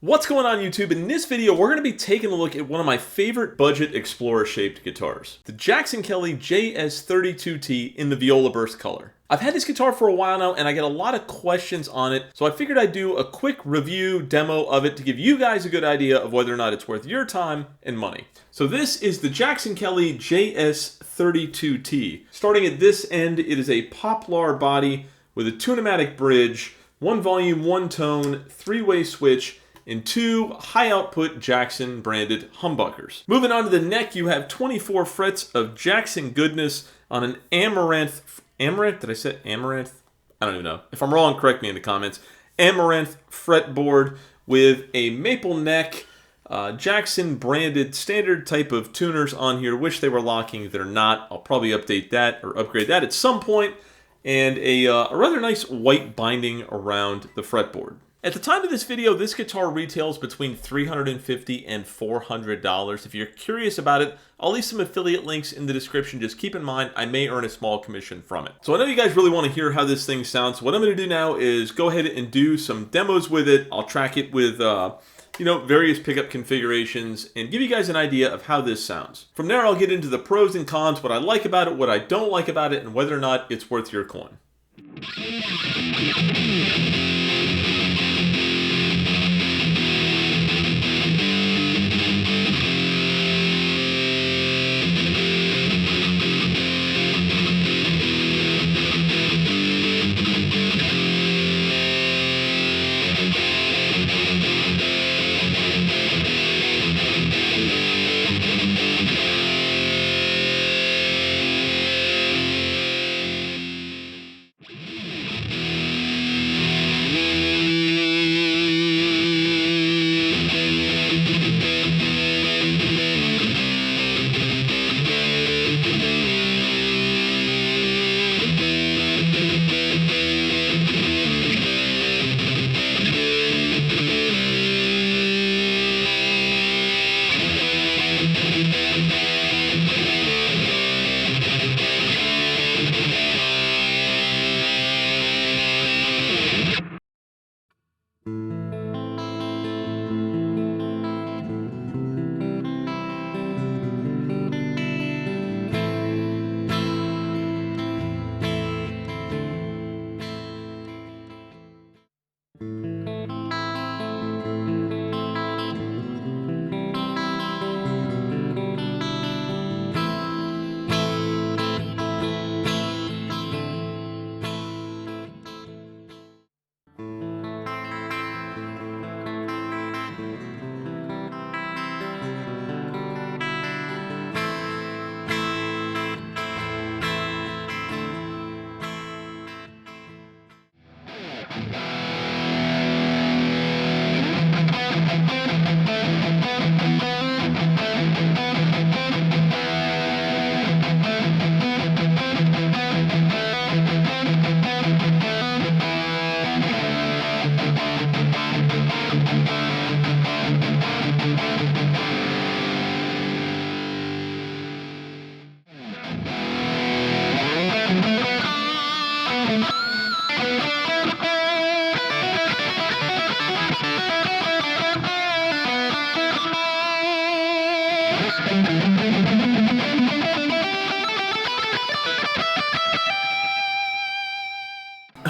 What's going on YouTube? In this video, we're going to be taking a look at one of my favorite budget Explorer-shaped guitars. The Jackson Kelly JS32T in the Viola burst color. I've had this guitar for a while now and I get a lot of questions on it, so I figured I'd do a quick review demo of it to give you guys a good idea of whether or not it's worth your time and money. So this is the Jackson Kelly JS32T. Starting at this end, it is a poplar body with a tunematic bridge, one volume, one tone, three-way switch, and two high-output Jackson branded humbuckers. Moving on to the neck, you have 24 frets of Jackson goodness on an amaranth, did I say amaranth? I don't even know. If I'm wrong, correct me in the comments. Amaranth fretboard with a maple neck, Jackson branded standard type of tuners on here. Wish they were locking, they're not. I'll probably update that or upgrade that at some point. And a rather nice white binding around the fretboard. At the time of this video, this guitar retails between $350 and $400. If you're curious about it, I'll leave some affiliate links in the description. Just keep in mind, I may earn a small commission from it. So I know you guys really want to hear how this thing sounds. So what I'm going to do now is go ahead and do some demos with it. I'll track it with various pickup configurations and give you guys an idea of how this sounds. From there, I'll get into the pros and cons, what I like about it, what I don't like about it, and whether or not it's worth your coin.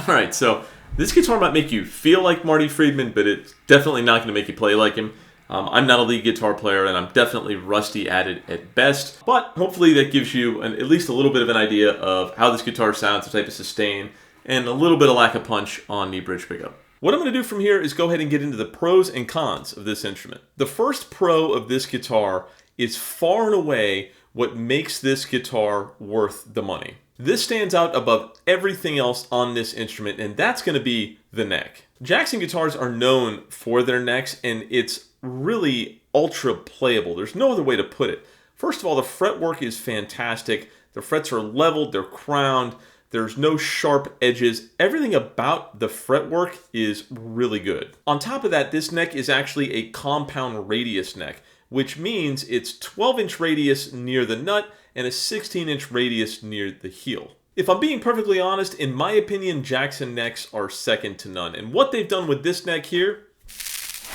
Alright, so this guitar might make you feel like Marty Friedman, but it's definitely not going to make you play like him. I'm not a lead guitar player, and I'm definitely rusty at it at best, but hopefully that gives you at least a little bit of an idea of how this guitar sounds, the type of sustain, and a little bit of lack of punch on the bridge pickup. What I'm going to do from here is go ahead and get into the pros and cons of this instrument. The first pro of this guitar is far and away what makes this guitar worth the money. This stands out above everything else on this instrument, and that's going to be the neck. Jackson guitars are known for their necks, and it's really ultra playable. There's no other way to put it. First of all, the fretwork is fantastic. The frets are leveled, they're crowned, there's no sharp edges. Everything about the fretwork is really good. On top of that, this neck is actually a compound radius neck, which means it's 12-inch radius near the nut and a 16-inch radius near the heel. If I'm being perfectly honest, in my opinion, Jackson necks are second to none. And what they've done with this neck here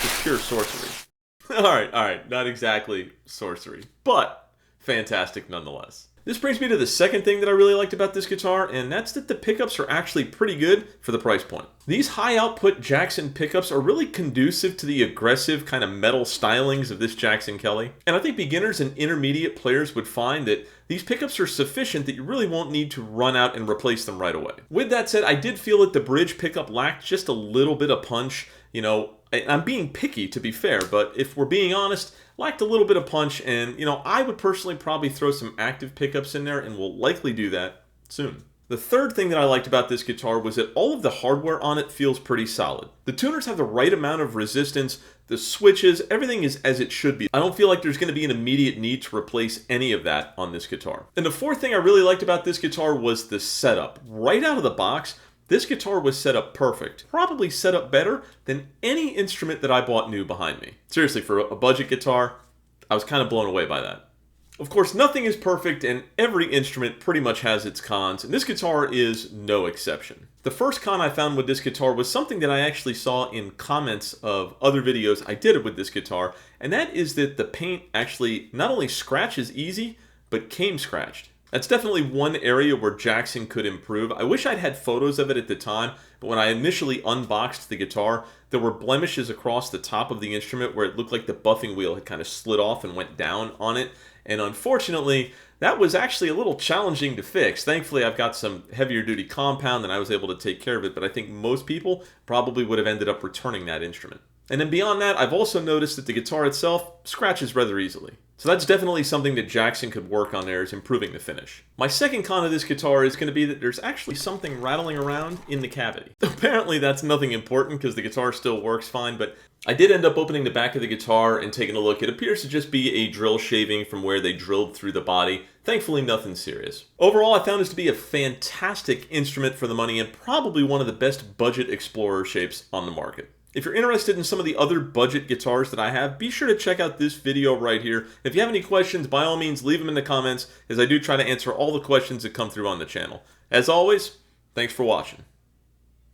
Just pure sorcery. Alright, not exactly sorcery, but fantastic nonetheless. This brings me to the second thing that I really liked about this guitar, and that's that the pickups are actually pretty good for the price point. These high output Jackson pickups are really conducive to the aggressive kind of metal stylings of this Jackson Kelly, and I think beginners and intermediate players would find that these pickups are sufficient that you really won't need to run out and replace them right away. With that said, I did feel that the bridge pickup lacked just a little bit of punch. You know, I'm being picky to be fair, but if we're being honest, lacked a little bit of punch, and I would personally probably throw some active pickups in there, and we'll likely do that soon. The third thing that I liked about this guitar was that all of the hardware on it feels pretty solid. The tuners have the right amount of resistance, the switches, everything is as it should be. I don't feel like there's going to be an immediate need to replace any of that on this guitar. And the fourth thing I really liked about this guitar was the setup. Right out of the box, this guitar was set up perfect. Probably set up better than any instrument that I bought new behind me. Seriously, for a budget guitar, I was kind of blown away by that. Of course, nothing is perfect, and every instrument pretty much has its cons, and this guitar is no exception. The first con I found with this guitar was something that I actually saw in comments of other videos I did with this guitar, and that is that the paint actually not only scratches easy, but came scratched. That's definitely one area where Jackson could improve. I wish I'd had photos of it at the time, but when I initially unboxed the guitar, there were blemishes across the top of the instrument where it looked like the buffing wheel had kind of slid off and went down on it. And unfortunately, that was actually a little challenging to fix. Thankfully, I've got some heavier duty compound and I was able to take care of it, but I think most people probably would have ended up returning that instrument. And then beyond that, I've also noticed that the guitar itself scratches rather easily. So that's definitely something that Jackson could work on there, is improving the finish. My second con of this guitar is going to be that there's actually something rattling around in the cavity. Apparently that's nothing important because the guitar still works fine, but I did end up opening the back of the guitar and taking a look. It appears to just be a drill shaving from where they drilled through the body. Thankfully, nothing serious. Overall, I found this to be a fantastic instrument for the money and probably one of the best budget Explorer shapes on the market. If you're interested in some of the other budget guitars that I have, be sure to check out this video right here. If you have any questions, by all means, leave them in the comments, as I do try to answer all the questions that come through on the channel. As always, thanks for watching.